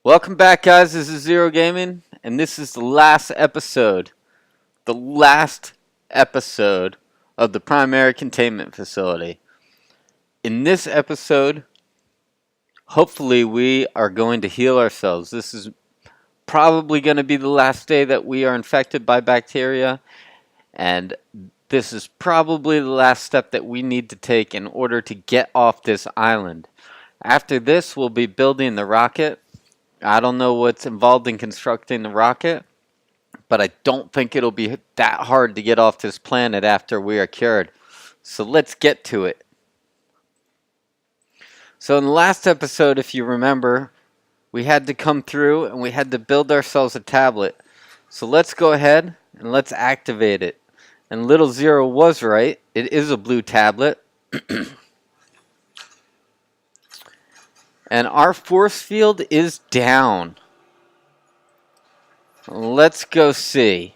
Welcome back, guys. This is Zero Gaming, and this is the last episode. The last episode of the Primary Containment Facility. In this episode, hopefully we are going to heal ourselves. This is probably going to be the last day that we are infected by bacteria, and this is probably the last step that we need to take in order to get off this island. After this, we'll be building the rocket. I don't know what's involved in constructing the rocket, but I don't think it'll be that hard to get off this planet after we are cured. So let's get to it. So in the last episode, if you remember, we had to come through and we had to build ourselves a tablet. So let's go ahead and let's activate it. And little Zero was right. It is a blue tablet. And our force field is down. Let's go see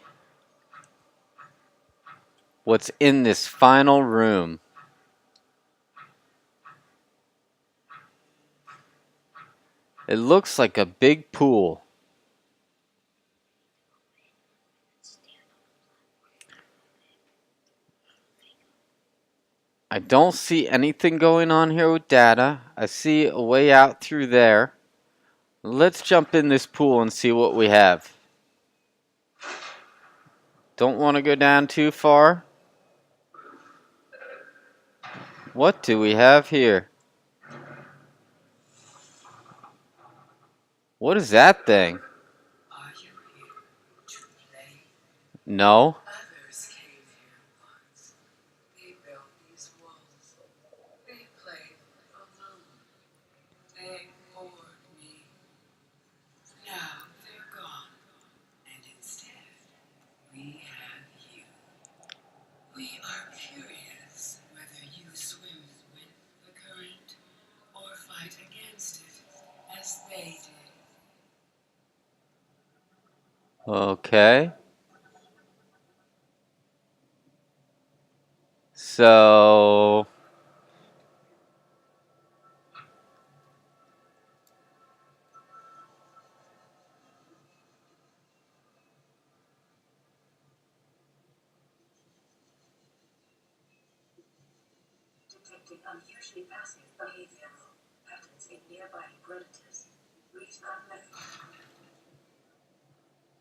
what's in this final room. It looks like a big pool. I don't see anything going on here with data. I see a way out through there. Let's jump in this pool and see what we have. Don't want to go down too far. What do we have here? What is that thing? Are you here to play? No. Others came here once. They built these walls. They played alone. They bored me. Now they're gone. And instead, we have you. We are curious whether you swim with the current or fight against it as they did. Okay. So Detecting unusually passive behavioral patterns in nearby predators. Reason unknown.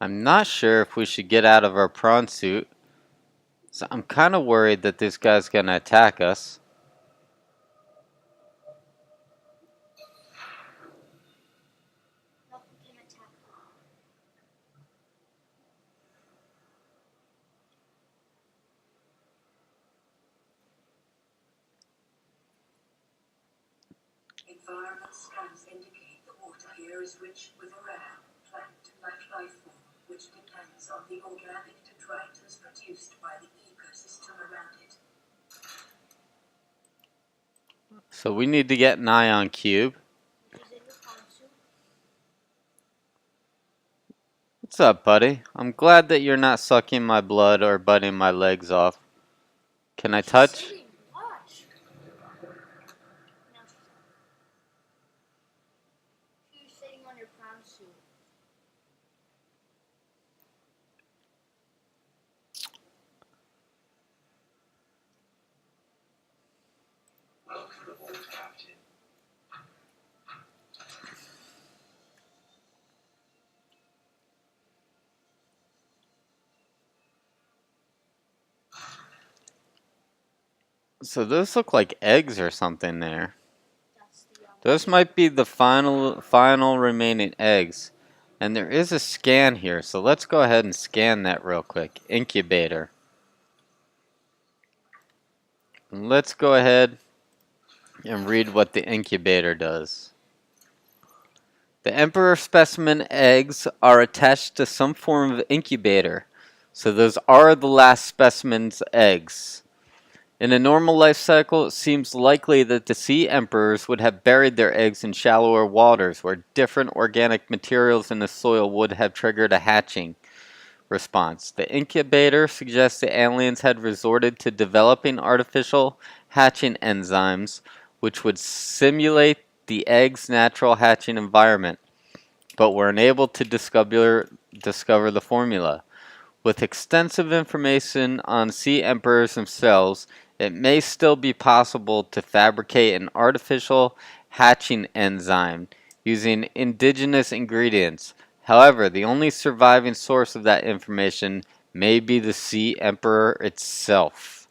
I'm not sure if we should get out of our prawn suit. So I'm kind of worried that this guy's going to attack us. Environment scans indicate the water here is rich with a rare plant-like life form, which depends on the organic detritus produced by the ecosystem around it. So we need to get an ion cube. What's up, buddy? I'm glad that you're not sucking my blood or biting my legs off. Can I touch? Welcome aboard, Captain. So those look like eggs or something there. Those might be the final remaining eggs. And there is a scan here, so let's go ahead and scan that real quick. Incubator. And let's go ahead and read what the incubator does. The emperor specimen eggs are attached to some form of incubator. So those are the last specimen's eggs. In a normal life cycle, it seems likely that the sea emperors would have buried their eggs in shallower waters where different organic materials in the soil would have triggered a hatching response. The incubator suggests the aliens had resorted to developing artificial hatching enzymes which would simulate the egg's natural hatching environment. but were unable to discover the formula. With extensive information on sea emperors themselves, it may still be possible to fabricate an artificial hatching enzyme using indigenous ingredients. However, the only surviving source of that information may be the sea emperor itself.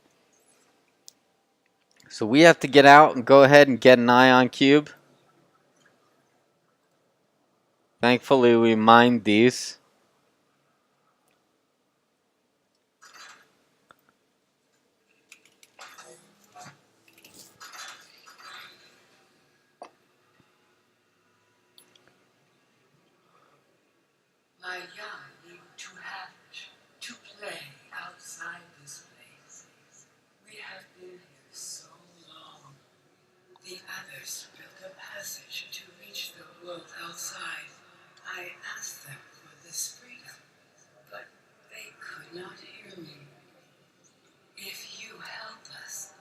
So we have to get out and go ahead and get an ion cube. Thankfully, we mined these. My young need to hatch, to play outside this place. We have been here so long. The others built a passage to reach the world outside. I asked them for this freedom, but they could not hear me. If you help us,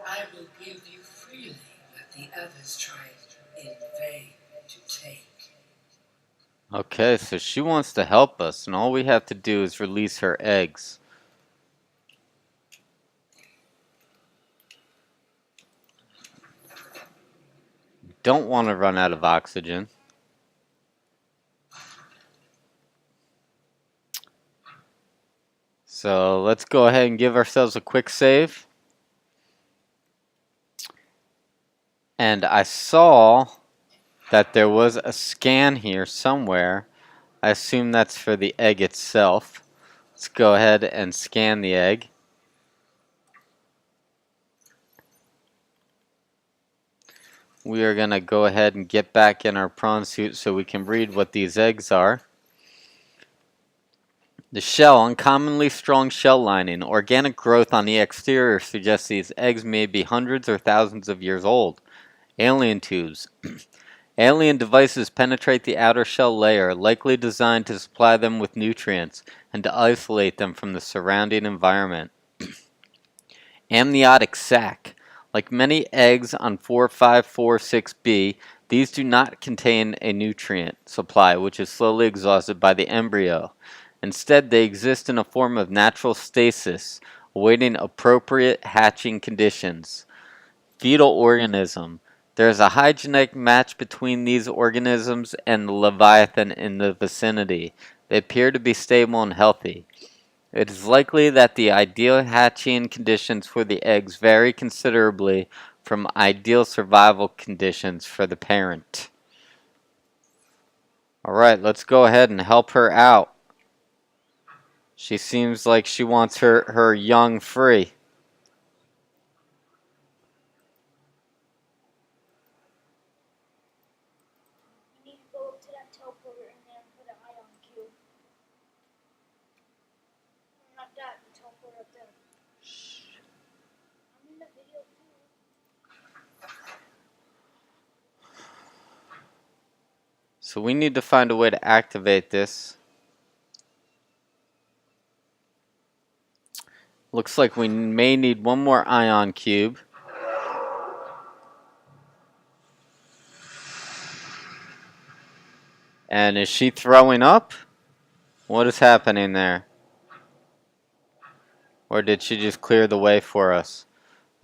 I will give you freely what the others tried in vain to take. Okay, so she wants to help us, and all we have to do is release her eggs. Don't want to run out of oxygen. So let's go ahead and give ourselves a quick save. And I saw that there was a scan here somewhere. I assume that's for the egg itself. Let's go ahead and scan the egg. We are going to go ahead and get back in our prawn suit so we can read what these eggs are. The shell, uncommonly strong shell lining. Organic growth on the exterior suggests these eggs may be hundreds or thousands of years old. Alien tubes. Alien devices penetrate the outer shell layer, likely designed to supply them with nutrients and to isolate them from the surrounding environment. Amniotic sac. Like many eggs on 4546b, these do not contain a nutrient supply which is slowly exhausted by the embryo. Instead, they exist in a form of natural stasis, awaiting appropriate hatching conditions. Fetal organism. There is a high genetic match between these organisms and the leviathan in the vicinity. They appear to be stable and healthy. It is likely that the ideal hatching conditions for the eggs vary considerably from ideal survival conditions for the parent. Alright, let's go ahead and help her out. She seems like she wants her young free. You need to go up to that teleporter in there and put an ion cube. Not that, the teleporter up there. Shh. I'm in the video too. So we need to find a way to activate this. Looks like we may need one more ion cube. And is she throwing up? What is happening there? Or did she just clear the way for us?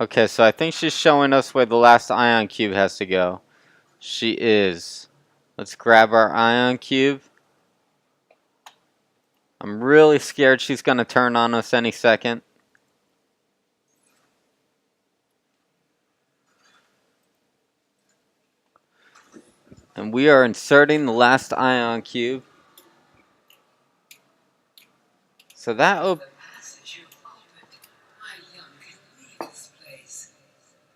Okay, so I think she's showing us where the last ion cube has to go. She is. Let's grab our ion cube. I'm really scared she's going to turn on us any second. And we are inserting the last ion cube. So that The passage you opened, my young can leave this place.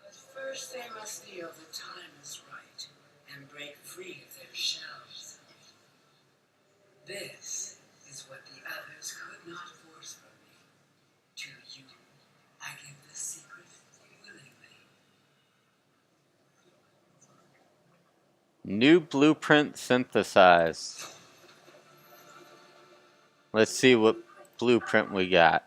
But first they must feel the time is right and break free of their shells. This is what the others could not force from me. To you, I give the secret willingly. new blueprint synthesized. Let's see what blueprint we got.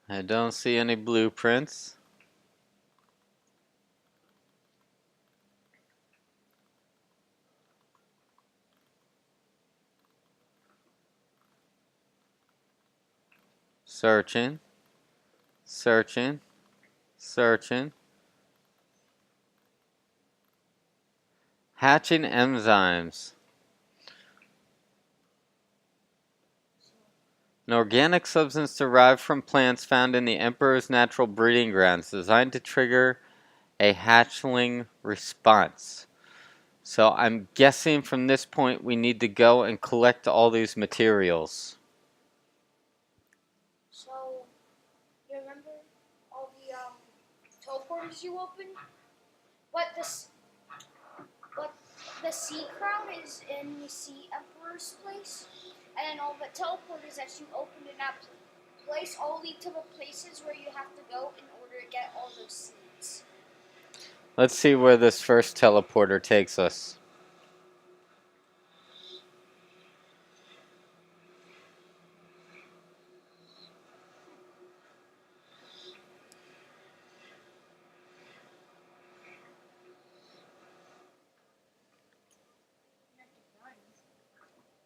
I don't see any blueprints. Searching. Searching. Searching. Hatching enzymes. An organic substance derived from plants found in the Emperor's natural breeding grounds, designed to trigger a hatchling response. So I'm guessing from this point we need to go and collect all these materials. So, you remember all the teleporters you opened? But the sea crown is in the Sea Emperor's place, and then all the teleporters that you opened in that place all lead to the places where you have to go in order to get all those seeds. Let's see where this first teleporter takes us.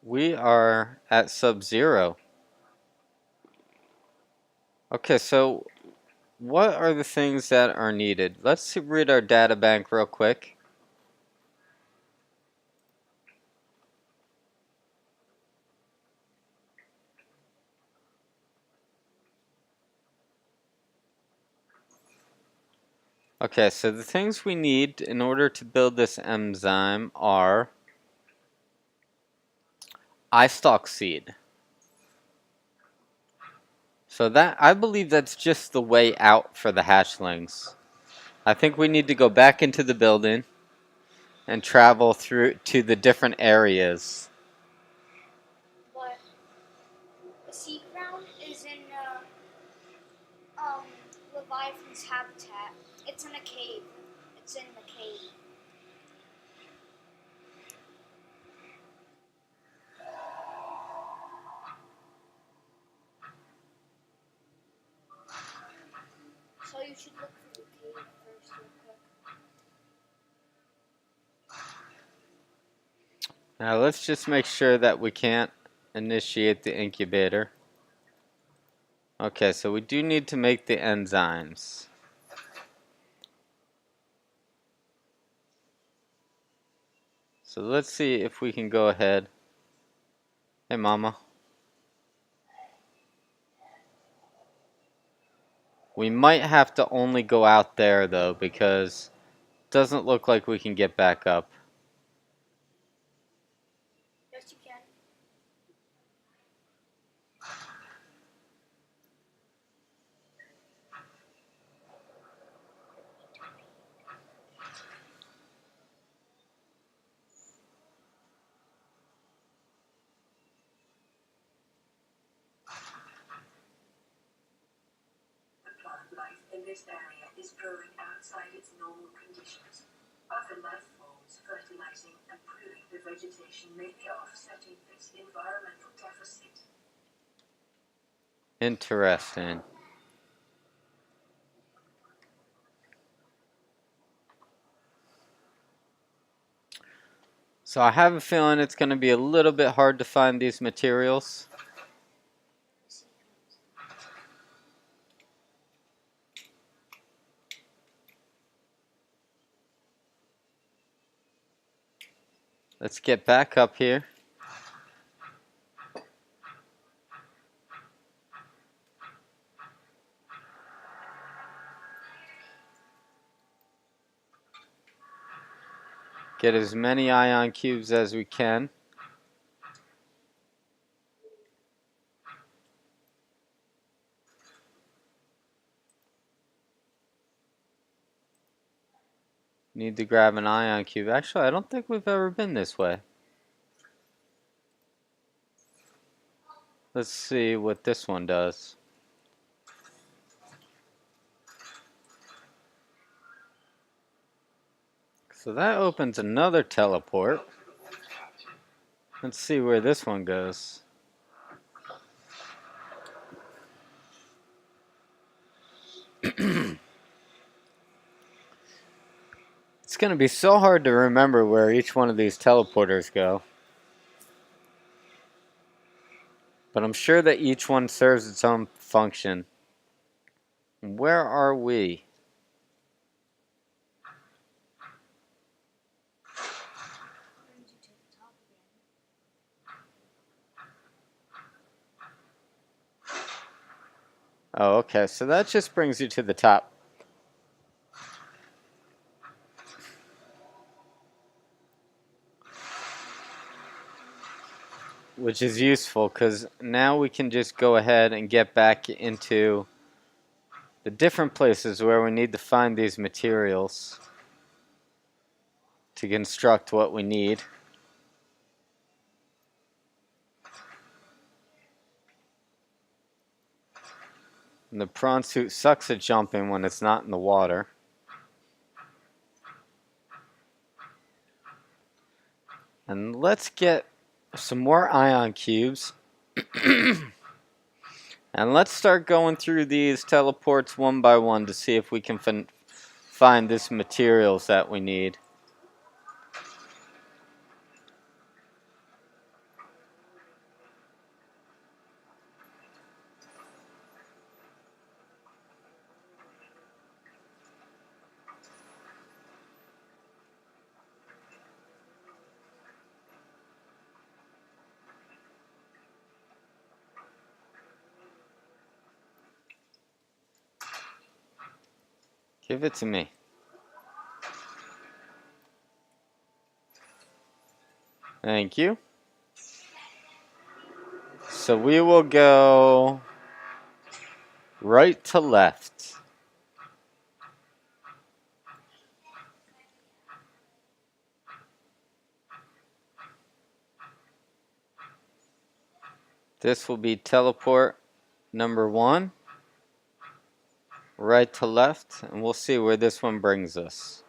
We are at Sub-Zero. Okay, so what are the things that are needed? Let's read our data bank real quick. Okay, so the things we need in order to build this enzyme are eye stalk seed. So that, I believe that's just the way out for the hatchlings. I think we need to go back into the building and travel through to the different areas. But the sea crown is in Leviathan's habitat. It's in a cave. It's in the cave. So you should look for the cave first real quick. Now let's just make sure that we can't initiate the incubator. Okay, so we do need to make the enzymes. So let's see if we can go ahead. Hey, Mama. We might have to only go out there, though, because it doesn't look like we can get back up. Yes, you can. The plant life in this area is growing outside its normal conditions. Other life forms fertilizing and pruning the vegetation may be offsetting this environmental deficit. Interesting. So I have a feeling it's going to be a little bit hard to find these materials. Let's get back up here. Get as many ion cubes as we can. Need to grab an ion cube. Actually, I don't think we've ever been this way. Let's see what this one does. So that opens another teleport. Let's see where this one goes. It's going to be so hard to remember where each one of these teleporters go. But I'm sure that each one serves its own function. Where are we? Brings you to the top again. Oh, okay, so that just brings you to the top. Which is useful, because now we can just go ahead and get back into the different places where we need to find these materials to construct what we need. And the prawn suit sucks at jumping when it's not in the water. And let's get some more ion cubes. And let's start going through these teleports one by one to see if we can find this materials that we need. Give it to me. Thank you. So we will go right to left. This will be teleport number 1. Right to left, and we'll see where this one brings us.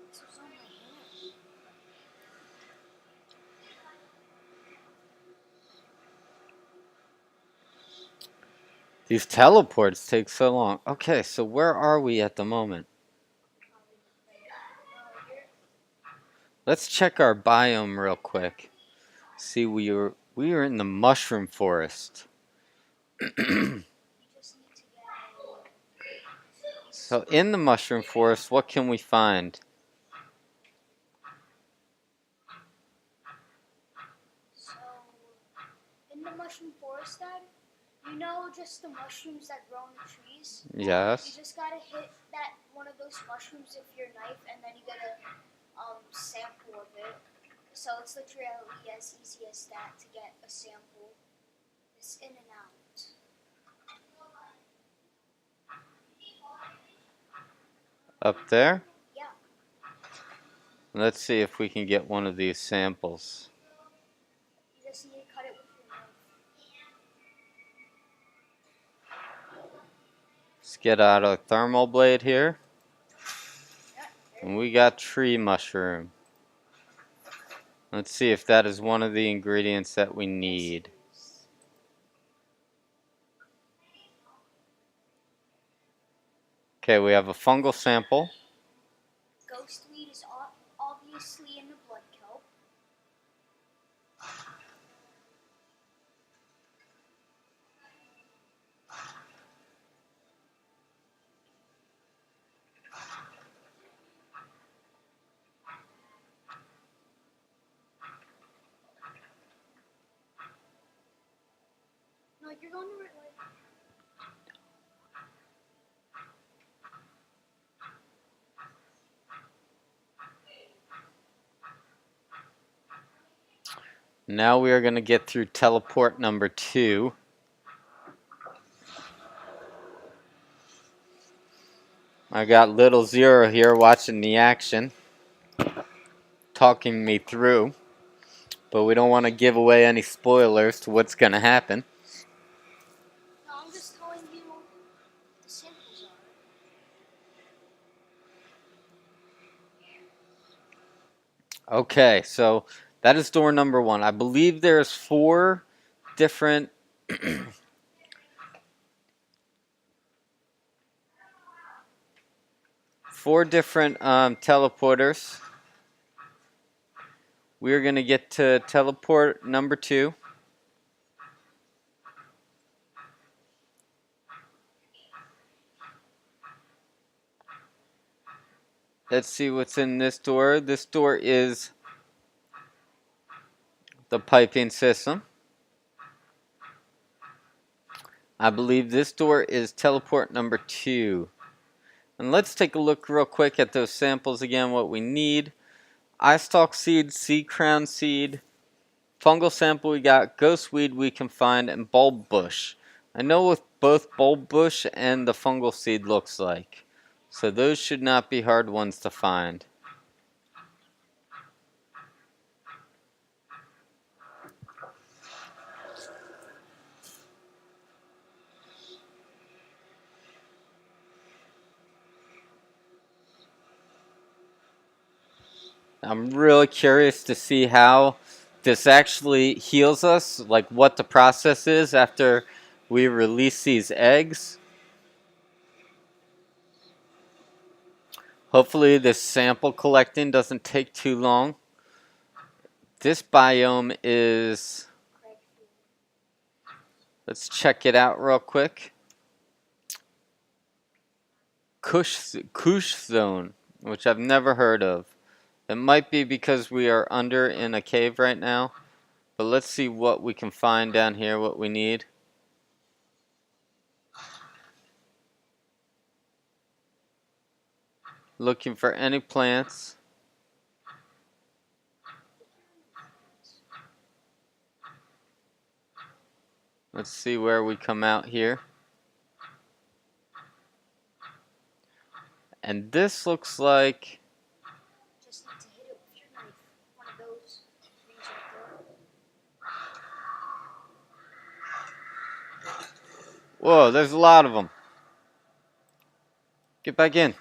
This was on my hand. These teleports take so long. Okay, so where are we at the moment? Let's check our biome real quick. See, we are in the mushroom forest. You just need to get So in the mushroom forest, what can we find? So, in the mushroom forest, Dad, you know just the mushrooms that grow on the trees? You Yes. just gotta hit that one of those mushrooms with your knife, and then you get a sample of it. So it's literally as easy as that to get a sample. It's in and out. Up there? Yeah. Let's see if we can get one of these samples. You just need to cut it with your knife. Let's get out a thermal blade here. Yeah, And we got tree mushroom. Let's see if that is one of the ingredients that we need. Okay, we have a fungal sample. Ghostweed is obviously in the blood kelp. No, you're going to like. Now we are going to get through teleport number 2. I got little Zero here watching the action, talking me through, but we don't want to give away any spoilers to what's going to happen. No, I'm just telling you the samples are. Okay, so that is door number 1. I believe there's 4 different teleporters. We're gonna get to teleport number 2. Let's see what's in this door. This door is the piping system. I believe this door is teleport number 2. And let's take a look real quick at those samples again, what we need. Eye stalk seed, seed crown seed, fungal sample we got, ghost weed we can find, and bulb bush. I know what both bulb bush and the fungal seed looks like. So those should not be hard ones to find. I'm really curious to see how this actually heals us, like what the process is after we release these eggs. Hopefully this sample collecting doesn't take too long. This biome is, let's check it out real quick. Kush zone, which I've never heard of. It might be because we are under in a cave right now. But let's see what we can find down here, what we need. Looking for any plants. Let's see where we come out here. And this looks like, Just need to hit it with your knife. One of those things right there. whoa, there's a lot of them. Get back in.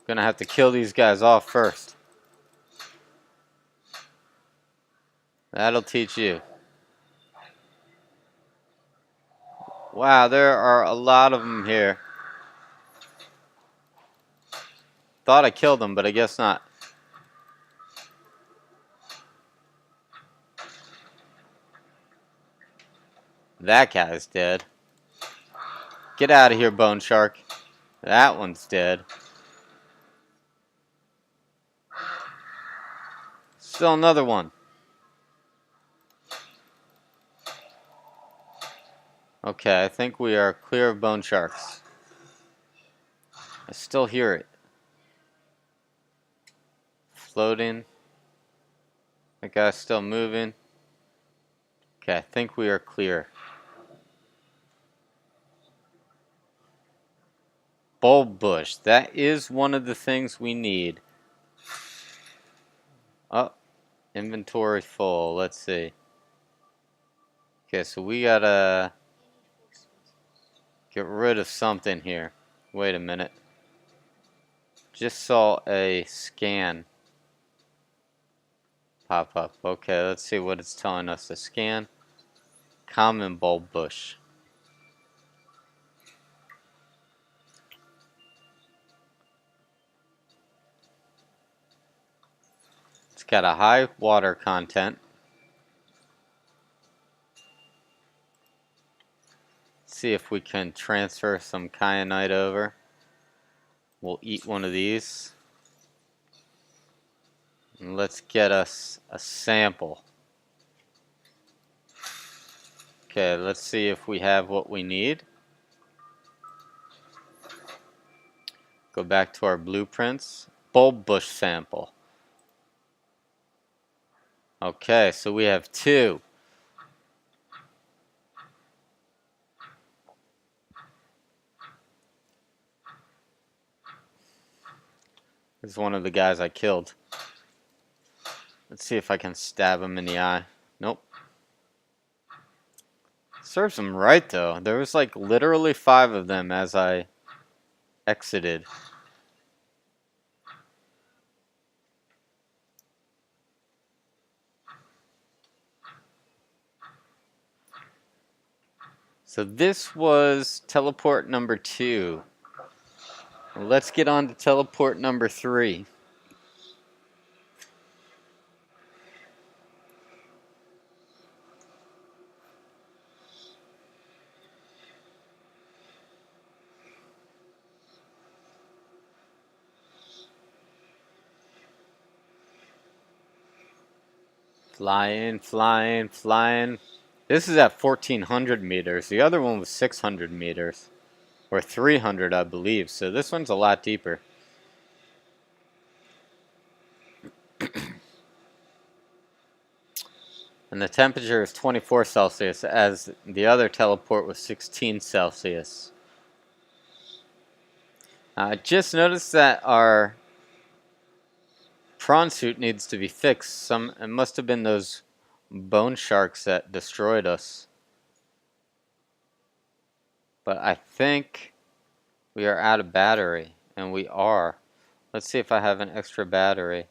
Gonna have to kill these guys off first. That'll teach you. Wow, there are a lot of them here. Thought I killed them, but I guess not. That guy's dead. Get out of here, bone shark. That one's dead. Still another one. Okay, I think we are clear of bone sharks. I still hear it. Floating. That guy's still moving. Okay, I think we are clear. Bulb bush. That is one of the things we need. Oh, inventory full. Let's see. Okay, so we gotta get rid of something here. Wait a minute. Just saw a scan pop up. Okay, let's see what it's telling us to scan. Common bulb bush. It's got a high water content. Let's see if we can transfer some kyanite over. We'll eat one of these. And let's get us a sample. Okay, let's see if we have what we need. Go back to our blueprints. Bulb bush sample. Okay, so we have 2. This is one of the guys I killed. Let's see if I can stab him in the eye. Nope. Serves him right though. There was like literally 5 of them as I exited. So this was teleport number 2. Let's get on to teleport number 3. Flying, flying, flying. This is at 1400 meters. The other one was 600 meters. Or 300, I believe. So this one's a lot deeper. And the temperature is 24 Celsius, as the other teleport was 16 Celsius. I just noticed that our prawn suit needs to be fixed. It must have been those bone sharks that destroyed us. But I think we are out of battery, and we are. Let's see if I have an extra battery.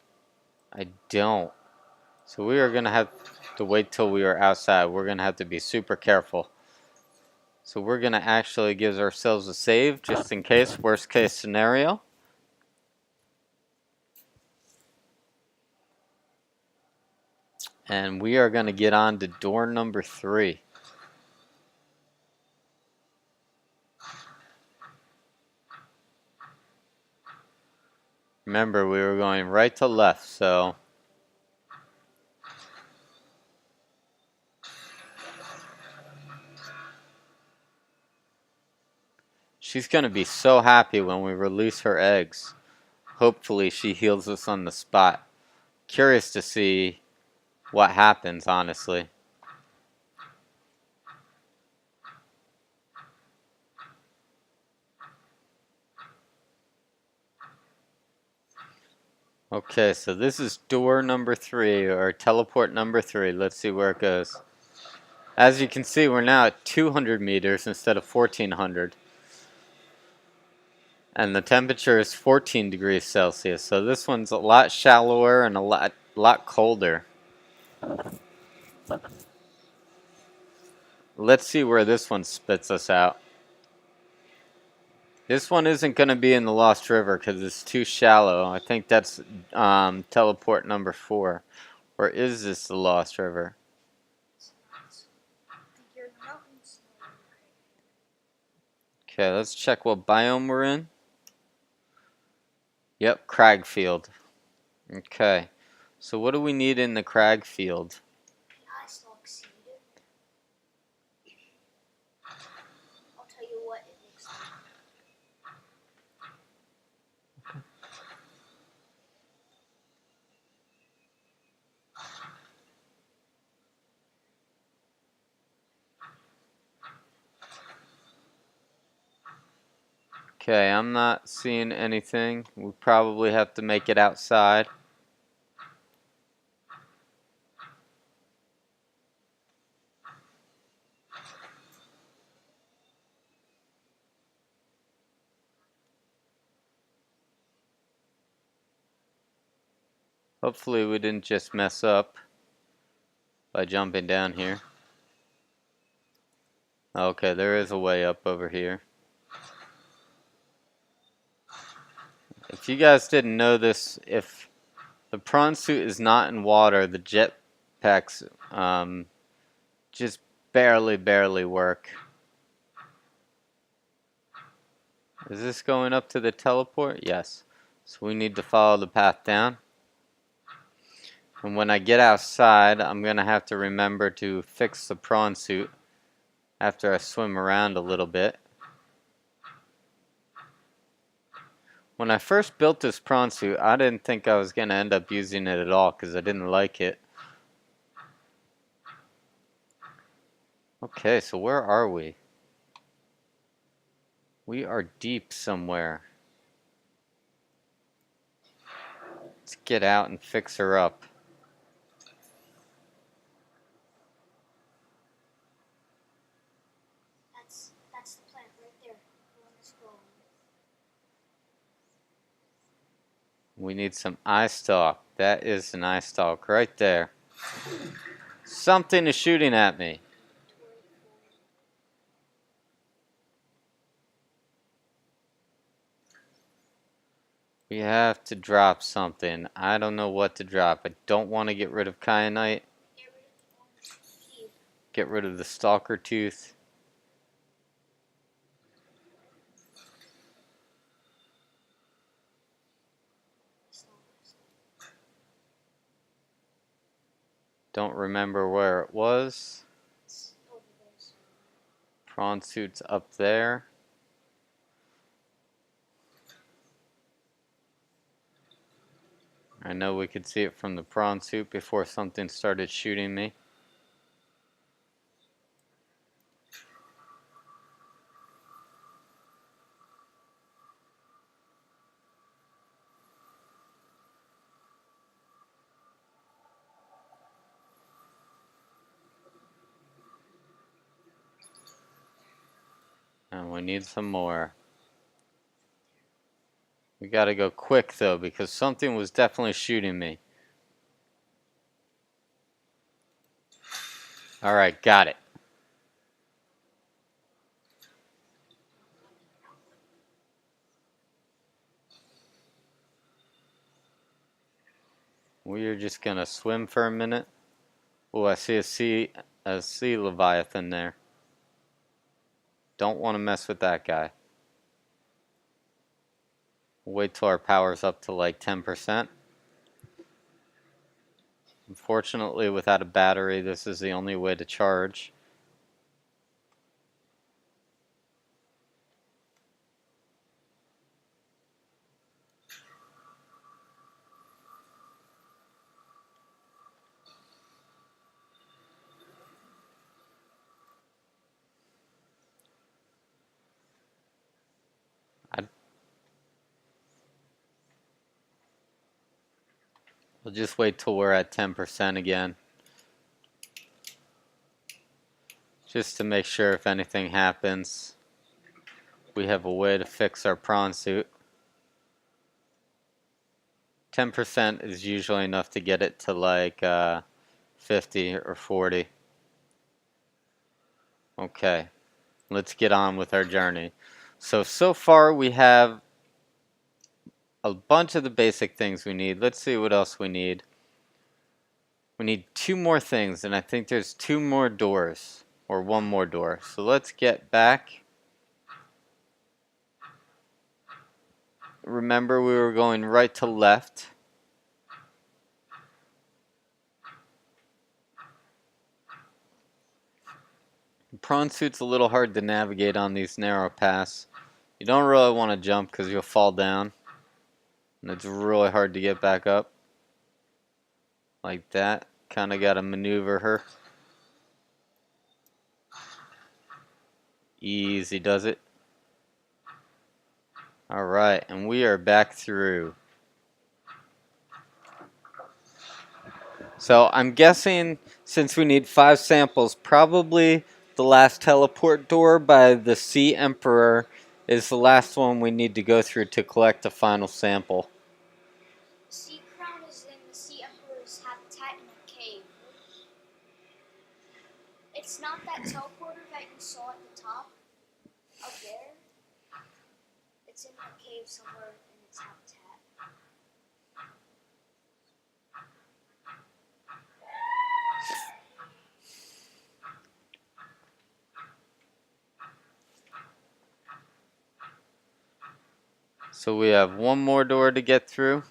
I don't. So we are going to have to wait till we are outside. We're going to have to be super careful. So we're going to actually give ourselves a save, just in case, worst case scenario. And we are going to get on to door number 3. Remember, we were going right to left, so she's going to be so happy when we release her eggs. Hopefully she heals us on the spot. Curious to see what happens, honestly. Okay, so this is door number 3, or teleport number 3. Let's see where it goes. As you can see, we're now at 200 meters instead of 1400. And the temperature is 14 degrees Celsius. So this one's a lot shallower and a lot colder. Let's see where this one spits us out. This one isn't going to be in the Lost River because it's too shallow. I think that's teleport number 4. Or is this the Lost River? Okay, let's check what biome we're in. Yep, crag field. Okay, so what do we need in the crag field? I'll tell you what it looks like. Okay, I'm not seeing anything. We probably have to make it outside. Hopefully we didn't just mess up by jumping down here. Okay, there is a way up over here. If you guys didn't know this, if the prawn suit is not in water, the jetpacks just barely work. Is this going up to the teleport? Yes. So we need to follow the path down. And when I get outside, I'm going to have to remember to fix the prawn suit after I swim around a little bit. When I first built this prawn suit, I didn't think I was going to end up using it at all because I didn't like it. Okay, so where are we? We are deep somewhere. Let's get out and fix her up. That's the plant right there. The one that's growing. We need some eye stalk. That is an eye stalk right there. Something is shooting at me. We have to drop something. I don't know what to drop. I don't want to get rid of kyanite. Get rid of the stalker tooth. Don't remember where it was. Prawn suit's up there. I know we could see it from the prawn suit before something started shooting me. And we need some more. We gotta go quick though, because something was definitely shooting me. Alright, got it. We are just gonna swim for a minute. Oh, I see a sea leviathan there. Don't want to mess with that guy. Wait till our power's up to like 10%. Unfortunately, without a battery, this is the only way to charge. We'll just wait till we're at 10% again. Just to make sure if anything happens, we have a way to fix our prawn suit. 10% is usually enough to get it to like 50 or 40. Okay, let's get on with our journey. So far we have a bunch of the basic things we need. Let's see what else we need. We need 2 more things, and I think there's 2 more doors, or 1 more door. So let's get back. Remember, we were going right to left. The prawn suit's a little hard to navigate on these narrow paths. You don't really want to jump because you'll fall down. And it's really hard to get back up. Like that. Kind of got to maneuver her. Easy does it. Alright, and we are back through. So I'm guessing since we need 5 samples, probably the last teleport door by the Sea Emperor is the last one we need to go through to collect the final sample. Sea Crown is in the Sea Emperor's habitat in a cave. It's not that teleporter that you saw at the top up there. It's in a cave somewhere in its habitat. So we have 1 more door to get through.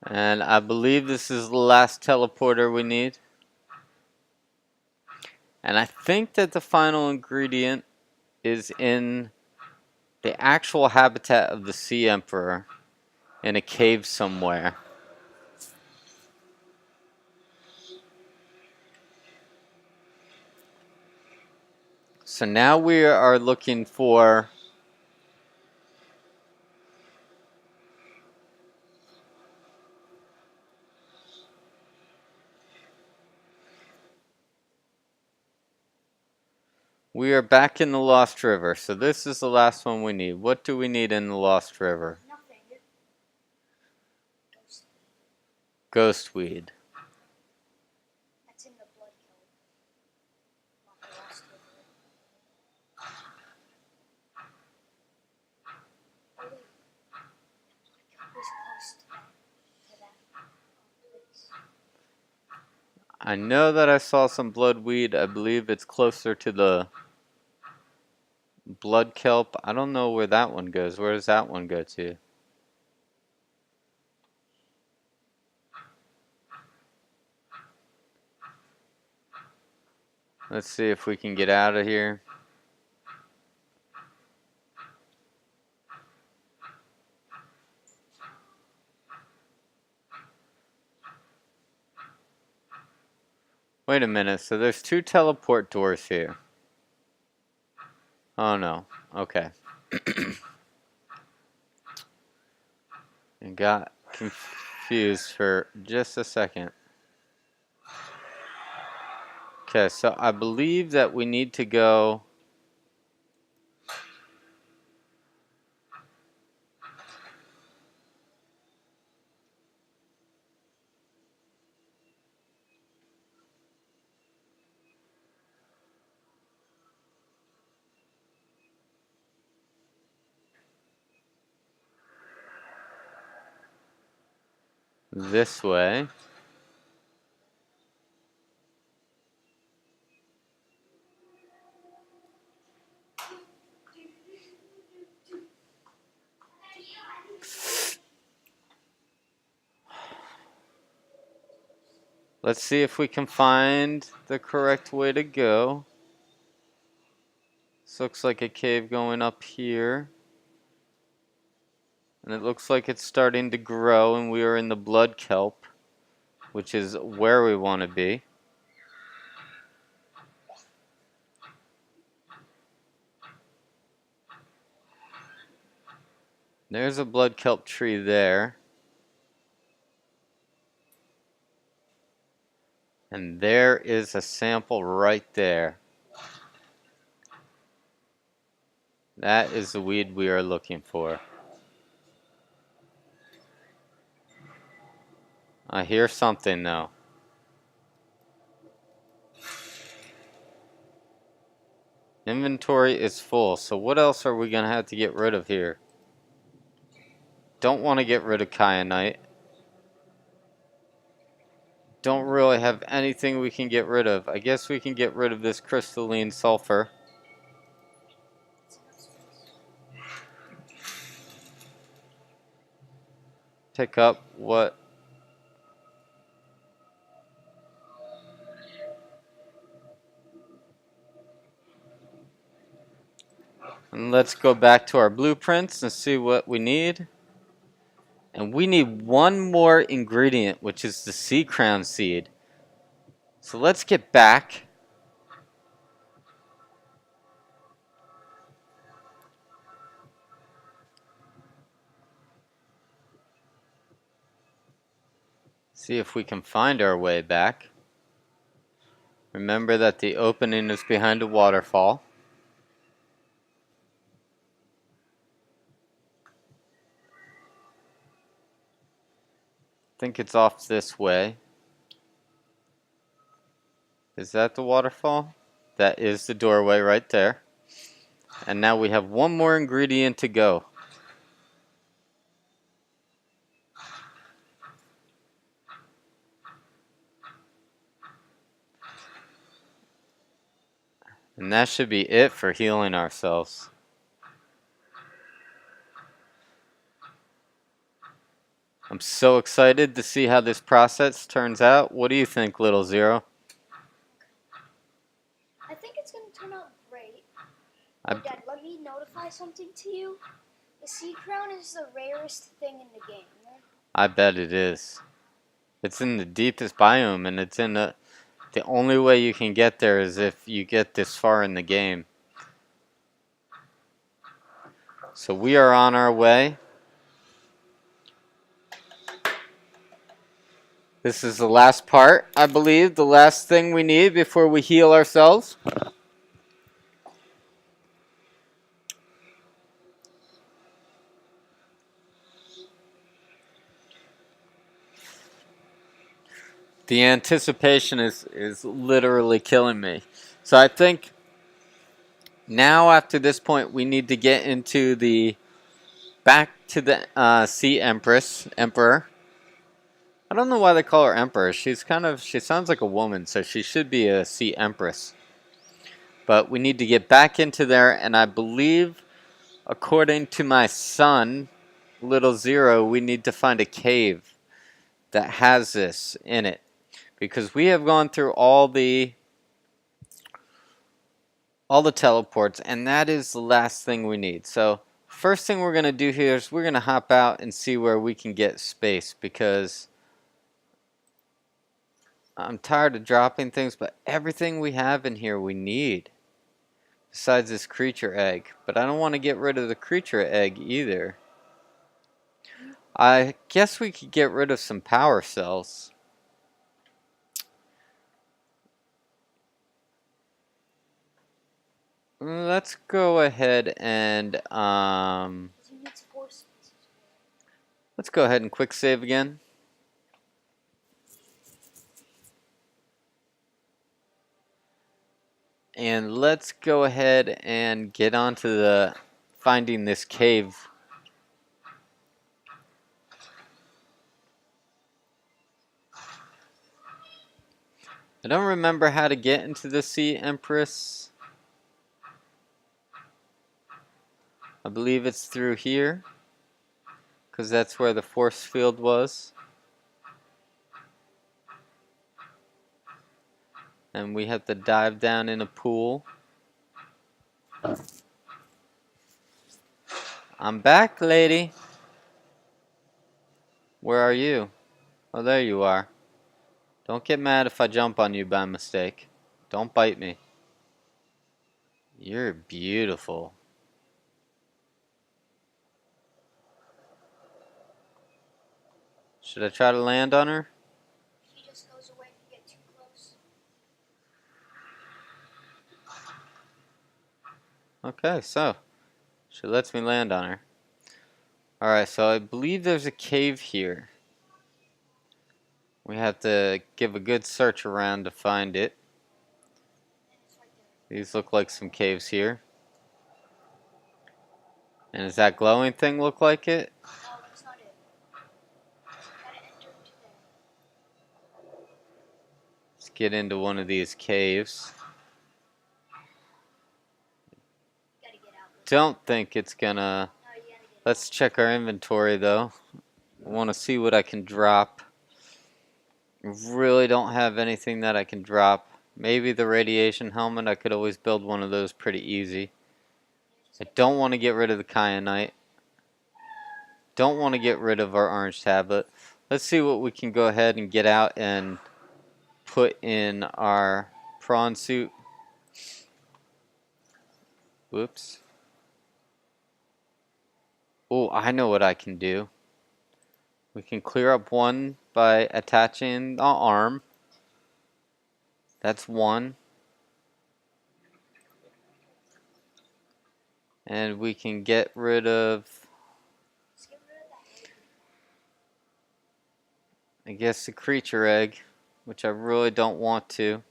And I believe this is the last teleporter we need. And I think that the final ingredient is in the actual habitat of the Sea Emperor in a cave somewhere. So now we are looking for We are back in the Lost River, so this is the last one we need. What do we need in the Lost River? Nothing. Ghost weed. That's in the blood kelp. Not the last river. Oh, wait. The blood kelp is close to that place. I know that I saw some bloodweed. I believe it's closer to the blood kelp. I don't know where that one goes. Where does that one go to? Let's see if we can get out of here. Wait a minute, so there's 2 teleport doors here. Oh no, okay. I got confused for just a second. Okay, so I believe that we need to go this way. Let's see if we can find the correct way to go. This looks like a cave going up here. And it looks like it's starting to grow, and we are in the blood kelp, which is where we want to be. There's a blood kelp tree there. And there is a sample right there. That is the weed we are looking for. I hear something though. Inventory is full, so what else are we going to have to get rid of here? Don't want to get rid of kyanite. Don't really have anything we can get rid of. I guess we can get rid of this crystalline sulfur. Pick up what... And let's go back to our blueprints and see what we need. And we need one more ingredient, which is the sea crown seed. So let's get back. See if we can find our way back. Remember that the opening is behind a waterfall. I think it's off this way. Is that the waterfall? That is the doorway right there. And now we have one more ingredient to go. And that should be it for healing ourselves. I'm so excited to see how this process turns out. What do you think, Little Zero? I think it's going to turn out great. I- Oh, Dad, let me notify something to you. The sea crown is the rarest thing in the game, right? I bet it is. It's in the deepest biome, and it's in the only way you can get there is if you get this far in the game. So we are on our way. This is the last part, I believe, the last thing we need before we heal ourselves. The anticipation is literally killing me. So I think now after this point we need to get into the back to the Sea Emperor. I don't know why they call her Emperor. She sounds like a woman, so she should be a Sea Empress. But we need to get back into there, and I believe, according to my son, Little Zero, we need to find a cave that has this in it. Because we have gone through all the teleports, and that is the last thing we need. So first thing we're going to do here is we're going to hop out and see where we can get space, because I'm tired of dropping things, but everything we have in here we need. Besides this creature egg. But I don't want to get rid of the creature egg either. I guess we could get rid of some power cells. Let's go ahead and let's go ahead and quick save again. And let's go ahead and get on to the finding this cave. I don't remember how to get into the Sea Empress. I believe it's through here, because that's where the force field was. And we have to dive down in a pool. I'm back, lady. Where are you? Oh, there you are. Don't get mad if I jump on you by mistake. Don't bite me. You're beautiful. Should I try to land on her? She just goes away if you get too close. Okay, so she lets me land on her. Alright, so I believe there's a cave here. We have to give a good search around to find it. It's right there. These look like some caves here. And does that glowing thing look like it? No, that's not it. Gotta enter into there. Let's get into one of these caves. Gotta get out. Don't think it's gonna... No, you gotta get Let's check our inventory though. I want to see what I can drop. I really don't have anything that I can drop. Maybe the radiation helmet. I could always build one of those pretty easy. I don't want to get rid of the kyanite. Don't want to get rid of our orange tablet. Let's see what we can go ahead and get out and put in our prawn suit. Whoops. Oh, I know what I can do. We can clear up one by attaching the arm. That's one. And we can get rid of, Let's get rid of that egg. I I guess, the creature egg, which I really don't want to. You've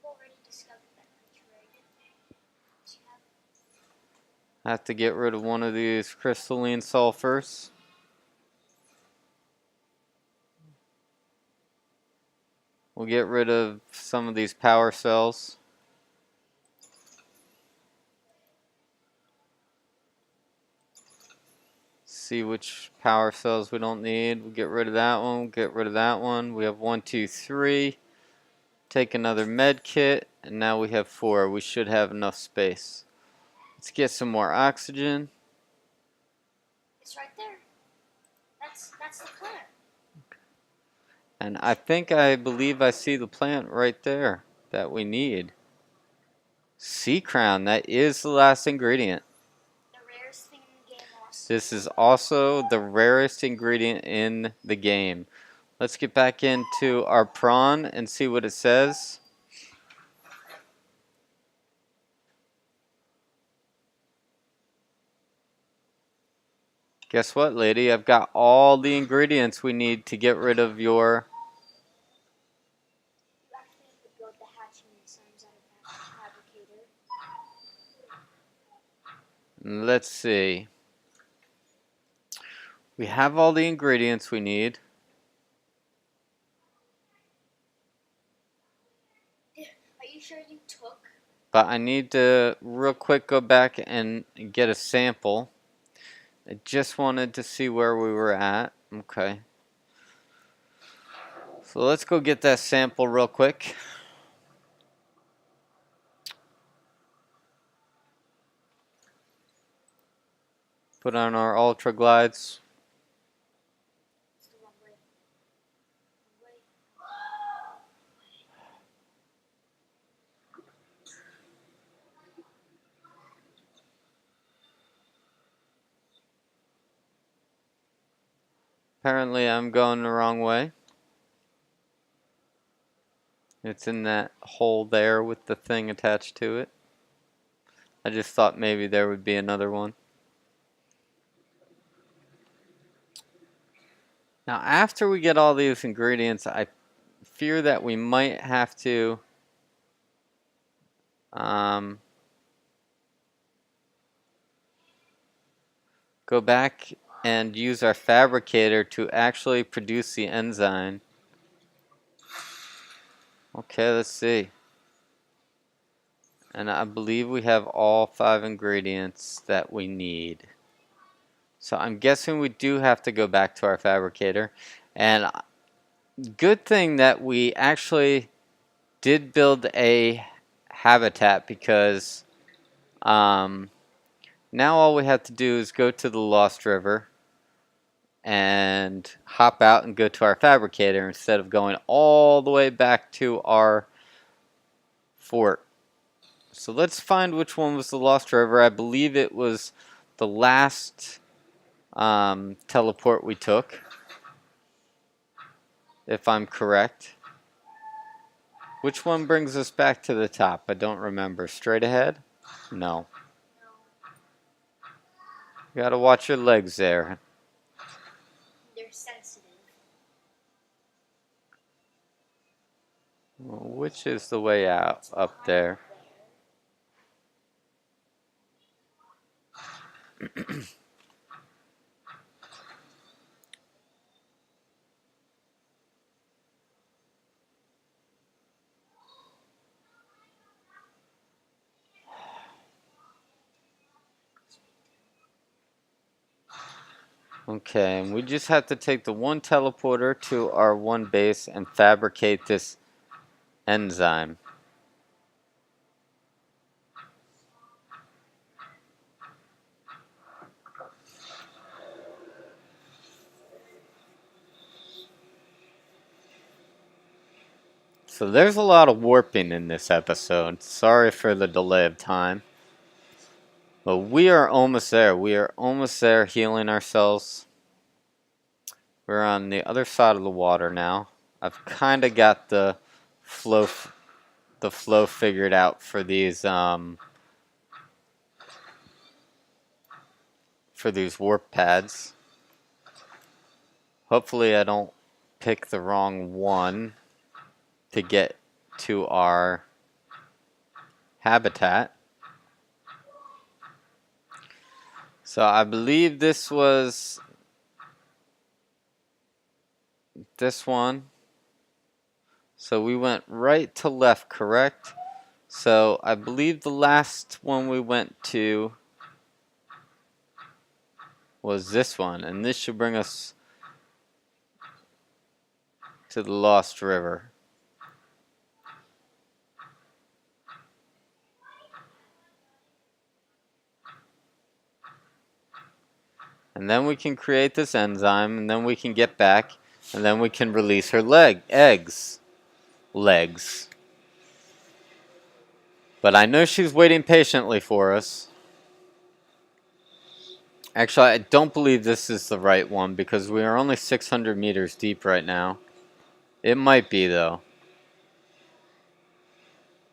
already discovered that creature egg. You have Have to get rid of one of these crystalline sulfurs. We'll get rid of some of these power cells. See which power cells we don't need. We'll get rid of that one. We'll get rid of that one. We have 1, 2, 3. Take another med kit, and now we have 4. We should have enough space. Let's get some more oxygen. It's right there. That's the plant. And I believe I see the plant right there that we need. Sea crown, that is the last ingredient. The rarest thing in the game also. This is also the rarest ingredient in the game. Let's get back into our prawn and see what it says. Guess what, lady? I've got all the ingredients we need to get rid of your Let's see. We have all the ingredients we need. Are you sure you took? But I need to real quick go back and get a sample. I just wanted to see where we were at. Okay. So let's go get that sample real quick. Put on our Ultra Glides. It's the wrong way. Wrong way. Apparently I'm going the wrong way. It's in that hole there with the thing attached to it. I just thought maybe there would be another one. Now after we get all these ingredients, I fear that we might have to go back and use our fabricator to actually produce the enzyme. Okay, let's see. And I believe we have all 5 ingredients that we need. So I'm guessing we do have to go back to our fabricator. And good thing that we actually did build a habitat, because now all we have to do is go to the Lost River and hop out and go to our fabricator instead of going all the way back to our fort. So let's find which one was the Lost River. I believe it was the last teleport we took, if I'm correct. Which one brings us back to the top? I don't remember. Straight ahead? No. You gotta watch your legs there. They're sensitive. Well, which is the way out? Up there. Okay, and we just have to take the one teleporter to our one base and fabricate this enzyme. So there's a lot of warping in this episode. Sorry for the delay of time. But we are almost there. We are almost there, healing ourselves. We're on the other side of the water now. I've kind of got the flow figured out for these warp pads. Hopefully I don't pick the wrong one to get to our habitat. So I believe this was this one. So we went right to left, correct? So I believe the last one we went to was this one, and this should bring us to the Lost River. And then we can create this enzyme, and then we can get back, and then we can release her legs. But I know she's waiting patiently for us. Actually, I don't believe this is the right one, because we are only 600 meters deep right now. It might be, though.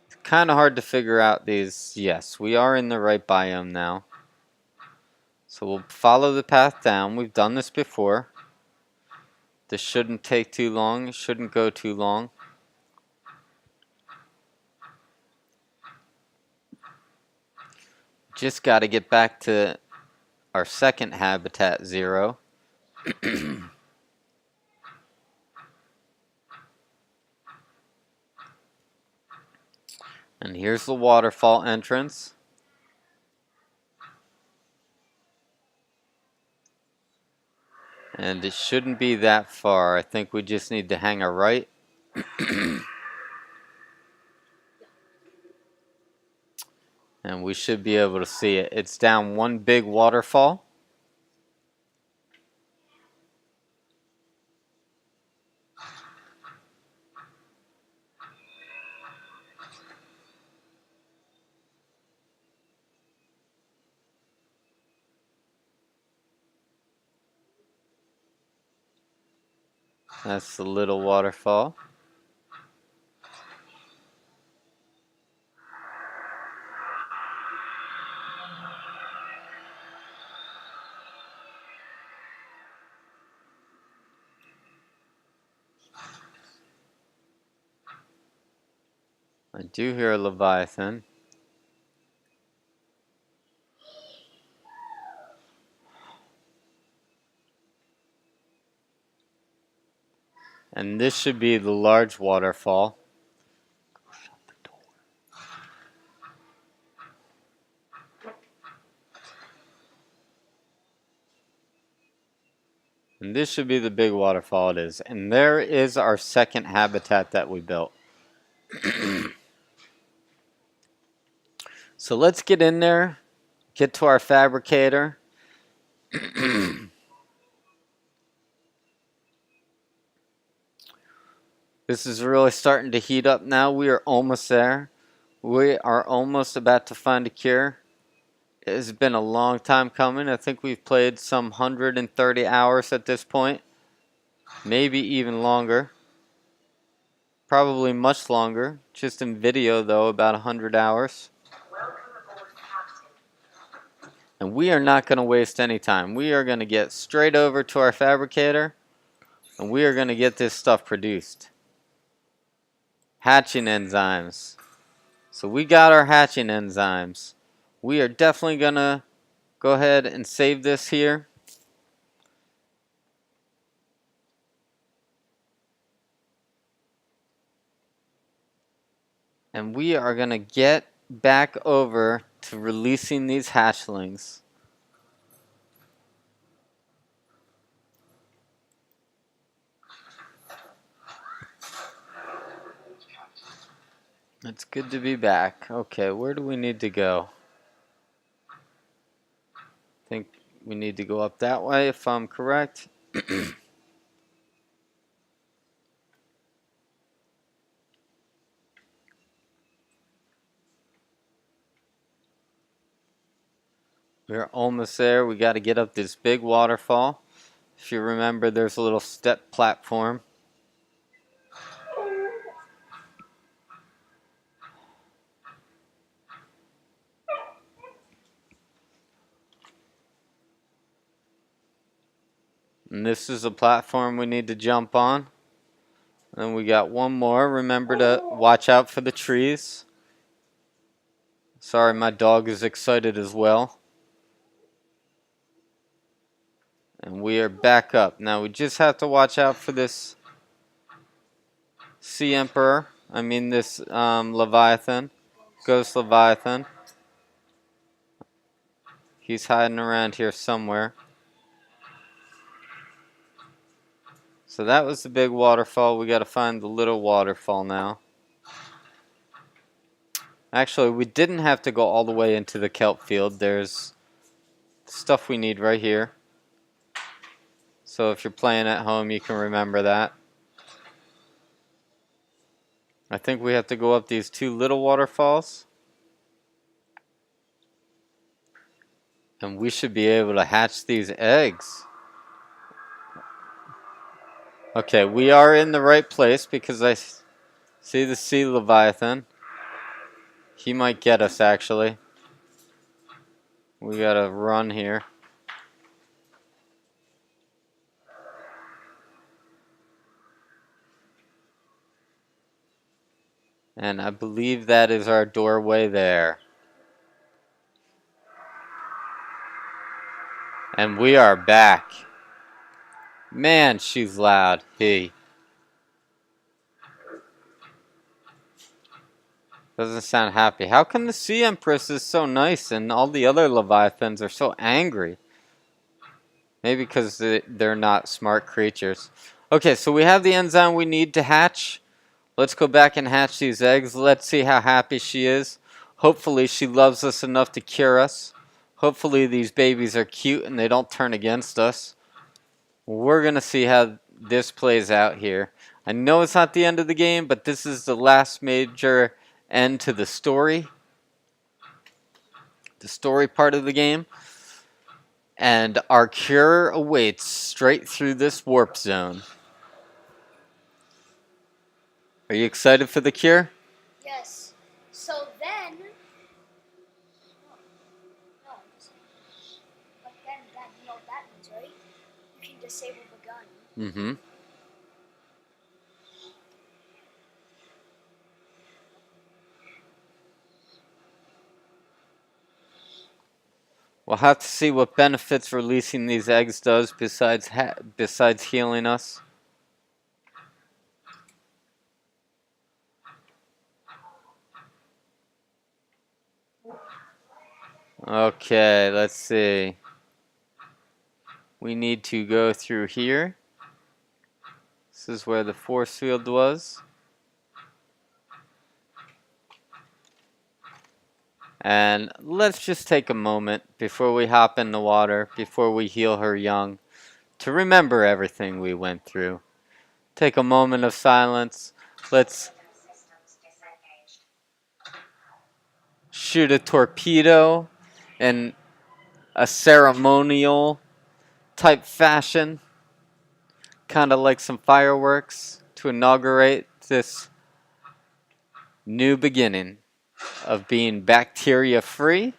It's kind of hard to figure out these. Yes, we are in the right biome now. So we'll follow the path down. We've done this before. This shouldn't take too long. It shouldn't go too long. Just got to get back to our second habitat 0. And here's the waterfall entrance. And it shouldn't be that far. I think we just need to hang a right. And we should be able to see it. It's down one big waterfall. That's the little waterfall. I do hear a Leviathan. And this should be the large waterfall. And this should be the big waterfall it is. And there is our second habitat that we built. So let's get in there, get to our fabricator. This is really starting to heat up now. We are almost there. We are almost about to find a cure. It has been a long time coming. I think we've played some 130 hours at this point. Maybe even longer. Probably much longer. Just in video though, about 100 hours. And we are not going to waste any time. We are going to get straight over to our fabricator. And we are going to get this stuff produced. Hatching enzymes. So we got our hatching enzymes. We are definitely going to go ahead and save this here. And we are going to get back over to releasing these hatchlings. It's good to be back. Okay, where do we need to go? I think we need to go up that way if I'm correct. We're almost there. We got to get up this big waterfall. If you remember, there's a little step platform. And this is a platform we need to jump on. And we got one more. Remember to watch out for the trees. Sorry, my dog is excited as well. And we are back up. Now we just have to watch out for this Sea Emperor. I mean this Leviathan. Ghost Leviathan. He's hiding around here somewhere. So that was the big waterfall. We got to find the little waterfall now. Actually, we didn't have to go all the way into the kelp field. There's stuff we need right here. So if you're playing at home, you can remember that. I think we have to go up these two little waterfalls. And we should be able to hatch these eggs. Okay, we are in the right place because I see the sea leviathan. He might get us actually. We gotta run here. And I believe that is our doorway there. And we are back. Man, she's loud. He doesn't sound happy. How come the Sea Empress is so nice and all the other Leviathans are so angry? Maybe because they're not smart creatures. Okay, so we have the enzyme we need to hatch. Let's go back and hatch these eggs. Let's see how happy she is. Hopefully she loves us enough to cure us. Hopefully these babies are cute and they don't turn against us. We're going to see how this plays out here. I know it's not the end of the game, but this is the last major end to the story part of the game. And our cure awaits straight through this warp zone. Are you excited for the cure? Yes. So then. No, but then you know what that means, right? You can disable the gun. Mm-hmm. We'll have to see what benefits releasing these eggs does besides healing us. Okay, let's see. We need to go through here. This is where the force field was. And let's just take a moment before we hop in the water, before we heal her young, to remember everything we went through. Take a moment of silence. Let's shoot a torpedo in a ceremonial type fashion, kind of like some fireworks to inaugurate this new beginning of being bacteria free.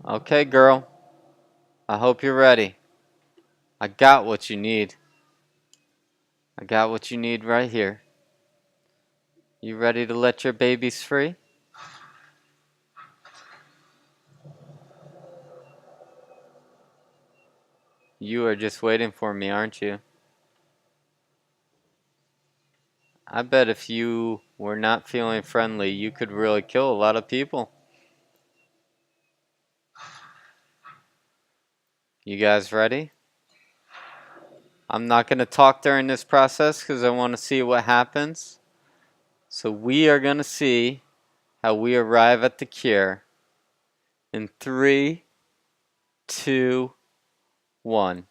Okay, girl. I hope you're ready. I got what you need. I got what you need right here. You ready to let your babies free? You are just waiting for me, aren't you? I bet if you were not feeling friendly, you could really kill a lot of people. You guys ready? I'm not going to talk during this process because I want to see what happens. So we are going to see how we arrive at the cure in 3, 2, 1.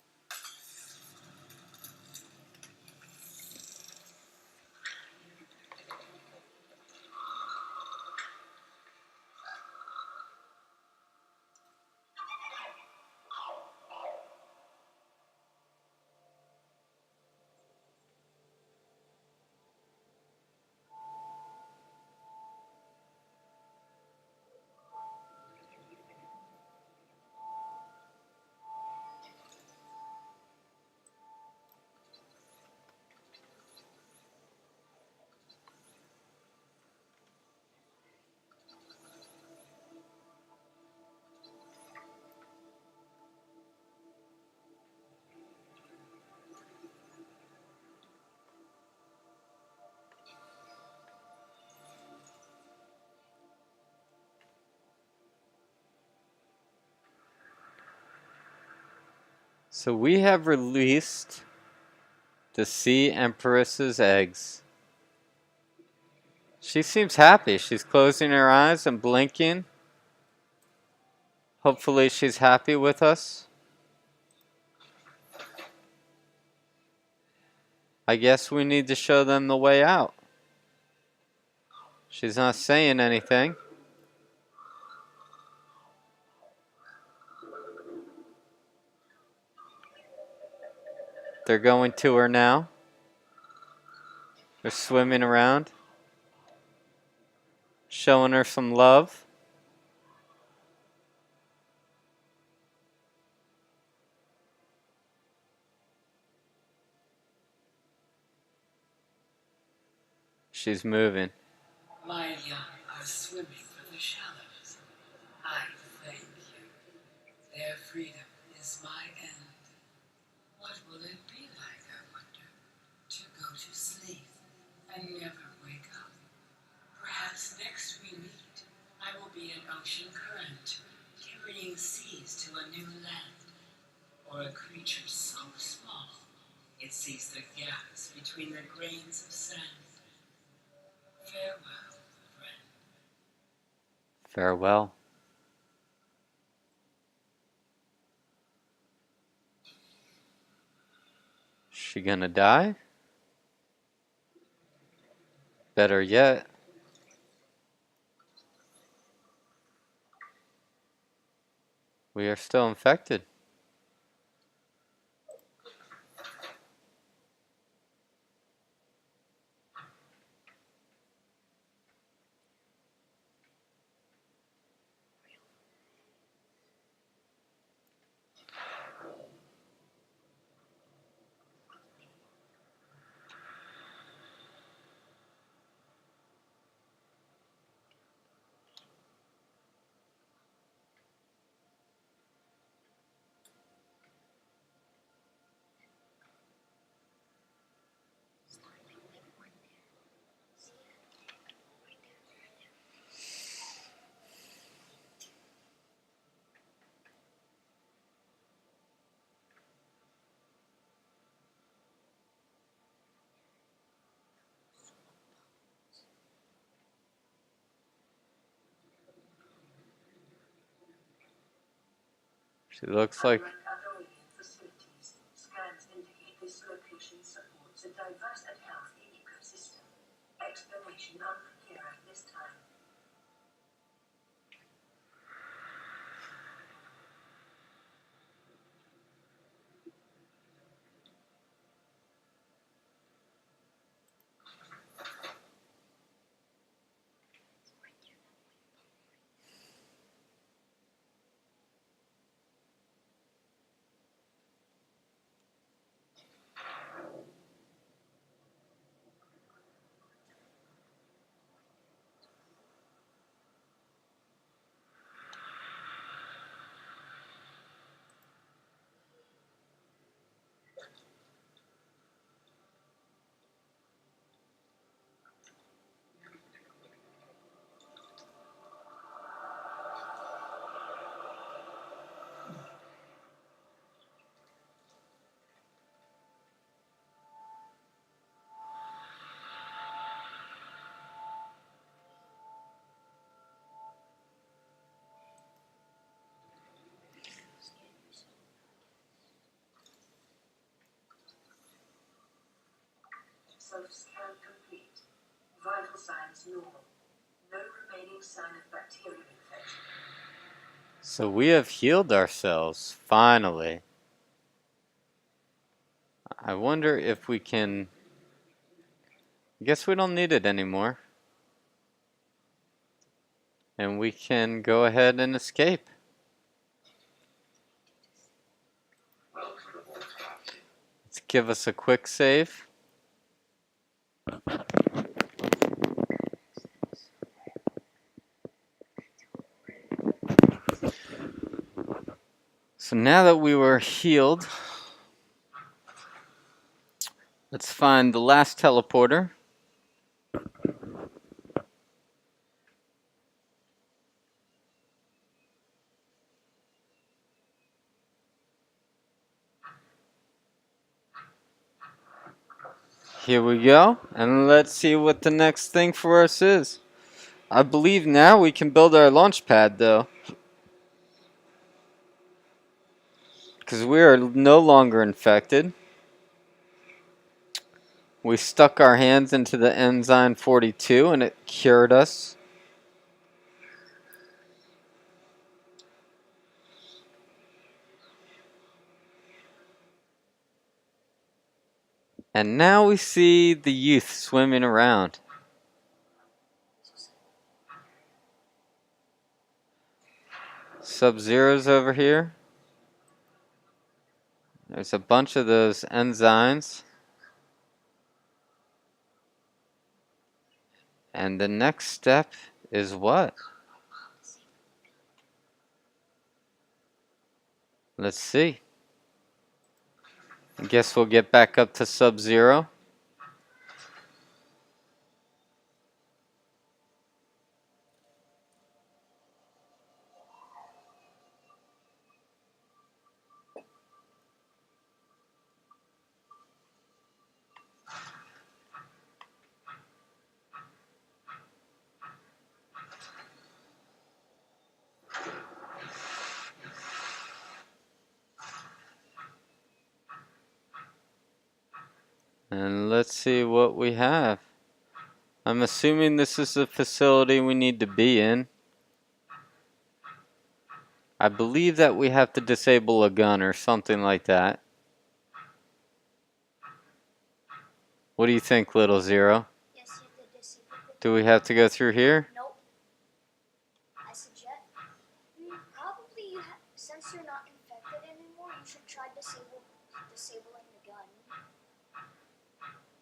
So we have released the Sea Empress's eggs. She seems happy. She's closing her eyes and blinking. Hopefully she's happy with us. I guess we need to show them the way out. She's not saying anything. They're going to her now. They're swimming around, showing her some love. She's moving. My young are swimming for the shallows. I thank you. Their freedom is my end. What will it be like, I wonder, to go to sleep and never wake up? Perhaps next we meet, I will be an ocean current, carrying seas to a new land, or a creature so small it sees the gaps between the grains of sand. Farewell, friend. Farewell. She gonna die? Better yet, we are still infected. She looks like Unlike other alien facilities, scans indicate this location supports a diverse and healthy ecosystem. Explanation unclear at this time. Self-scan complete. Vital signs normal. No remaining sign of bacterium infection. so we have healed ourselves, finally. I wonder if we can... I guess we don't need it anymore. And we can go ahead and escape. Let's give us a quick save. So now that we were healed, let's find the last teleporter. Here we go, and let's see what the next thing for us is. I believe now we can build our launch pad though, because we are no longer infected. We stuck our hands into the Enzyme 42 and it cured us. And now we see the youth swimming around. Sub-Zero's over here. There's a bunch of those enzymes. And the next step is what? Let's see. I guess we'll get back up to Sub-Zero. And let's see what we have. I'm assuming this is the facility we need to be in. I believe that we have to disable a gun or something like that. What do you think, Little Zero? Yes, you have to disable the Do we have to go through here? Nope. I suggest. Probably since you're not infected anymore, you should try disabling the gun.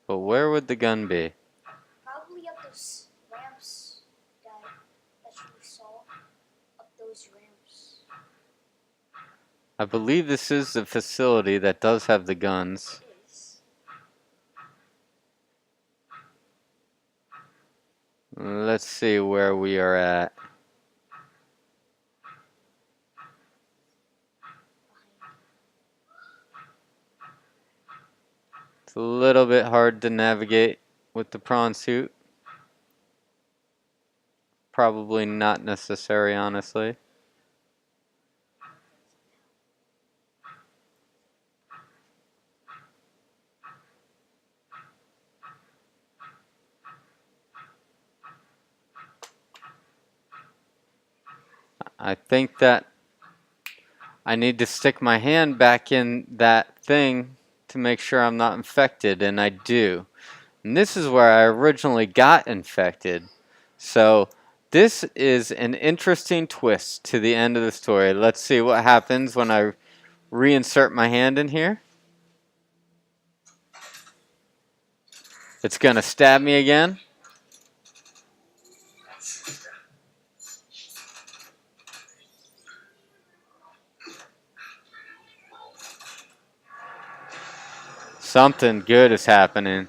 But where would the gun be? Probably up those ramps that you saw. Up those ramps. I believe this is the facility that does have the guns. It is. Let's see where we are at. It's a little bit hard to navigate with the prawn suit. Probably not necessary, honestly. I think that I need to stick my hand back in that thing to make sure I'm not infected, and I do. And this is where I originally got infected. So this is an interesting twist to the end of the story. Let's see what happens when I reinsert my hand in here. It's going to stab me again. Something good is happening.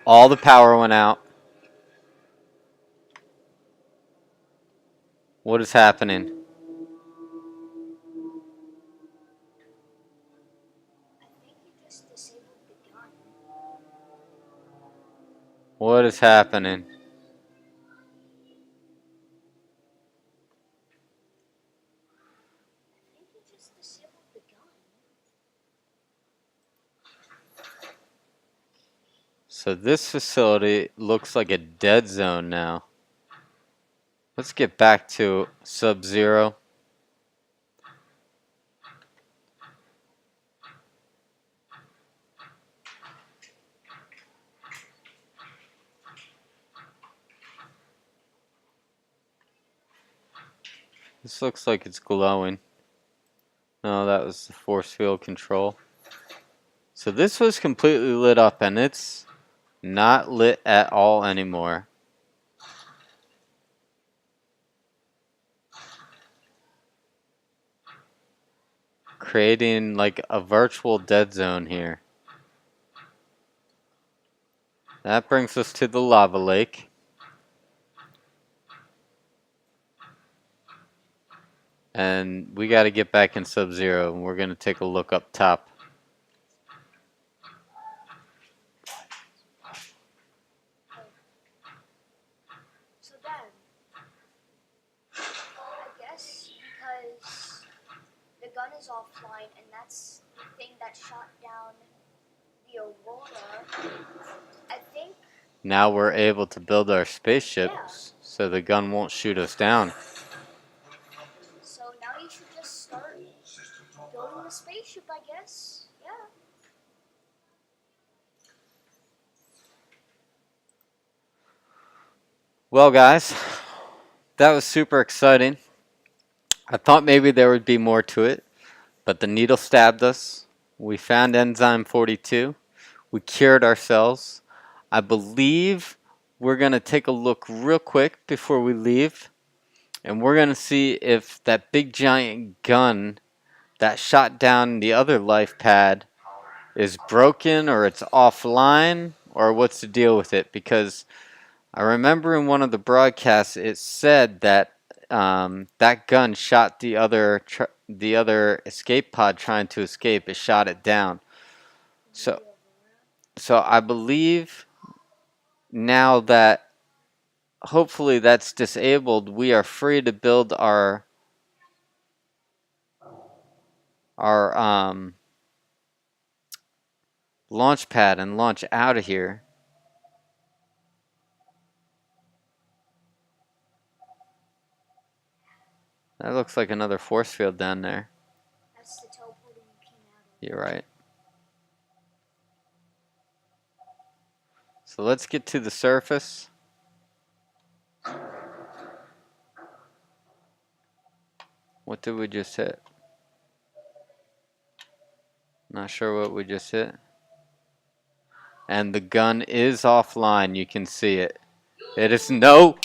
All the power went out. What is happening? I think you just disabled the gun. What is happening? I think you just disabled the gun. So this facility looks like a dead zone now. Let's get back to Sub-Zero. This looks like it's glowing. No, that was the force field control. So this was completely lit up, and it's not lit at all anymore. Creating like a virtual dead zone here. That brings us to the lava lake. And we got to get back in Sub-Zero, and we're going to take a look up top. So Dad, I guess because the gun is offline and that's the thing that shot down the Aurora, I think Now we're able to build our spaceships so the gun won't shoot us down. so. Now you should just start building the spaceship, I guess. Yeah. Well, guys, that was super exciting. I thought maybe there would be more to it, but the needle stabbed us. We found Enzyme 42. We cured ourselves. I believe we're going to take a look real quick before we leave. And we're going to see if that big giant gun that shot down the other life pad is broken or it's offline or what's the deal with it. Because I remember in one of the broadcasts it said that that gun shot the other escape pod trying to escape. It shot it down. So I believe now that hopefully that's disabled, we are free to build our launch pad and launch out of here. That looks like another force field down there. That's the teleporter you came out of. You're right. So let's get to the surface. What did we just hit? Not sure what we just hit. And the gun is offline. You can see it. It is no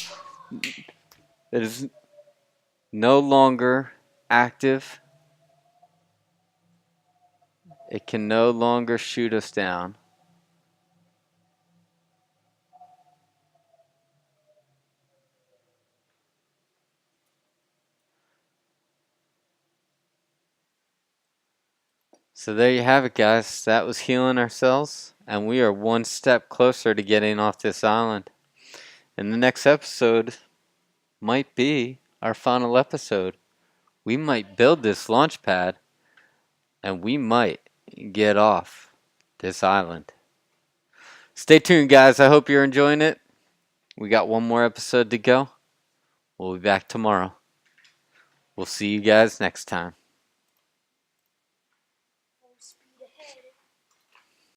longer active. It can no longer shoot us down. So there you have it, guys. That was healing ourselves, and we are one step closer to getting off this island. And the next episode might be our final episode. We might build this launch pad, and we might get off this island. Stay tuned, guys. I hope you're enjoying it. We got one more episode to go. We'll be back tomorrow. We'll see you guys next time.